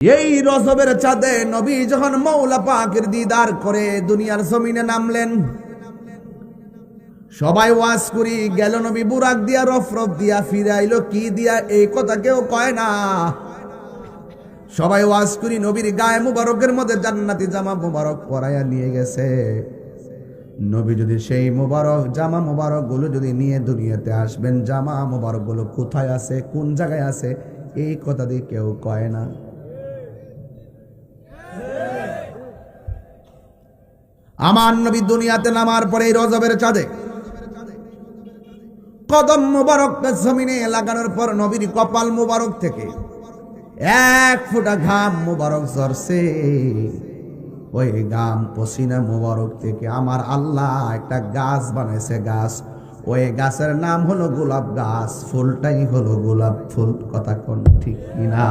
এই রজবের চাঁদে নবী যখন মৌলা পাকের দিদার করে দুনিয়ার জমিনে নামলেন, সবাই ওয়াজ করি গেল নবী বুরাক দিয়া রফ দিয়া ফিরাইলো কি দিয়া, এই কথা কেউ কয় না। সবাই ওয়াজ করি নবীর গায়ে মুবারকের মধ্যে জান্নাতি জামা মুবারক পরাইয়া নিয়ে গেছে। নবী যদি সেই মুবারক জামা মুবারক গুলো যদি নিয়ে দুনিয়াতে আসবেন, জামা মুবারক গুলো কোথায় আছে, কোন জায়গায় আছে, এই কথা দিয়ে কেউ কয় না। আমার নবী দুনিয়াতে নামার পরে এই রজবের চাঁদে কদম মুবারক জমিনে লাগানোর পর নবীর কপাল মুবারক থেকে এক ফোঁটা ঘাম মুবারক ঝরছে। ওই ঘাম পসিনা মুবারক থেকে আমার আল্লাহ একটা গাছ বানাইছে, গাছ। ওই গাছের নাম হলো গোলাপ গাছ, ফুলটাই হলো গোলাপ ফুল। কথা কোন ঠিক কিনা?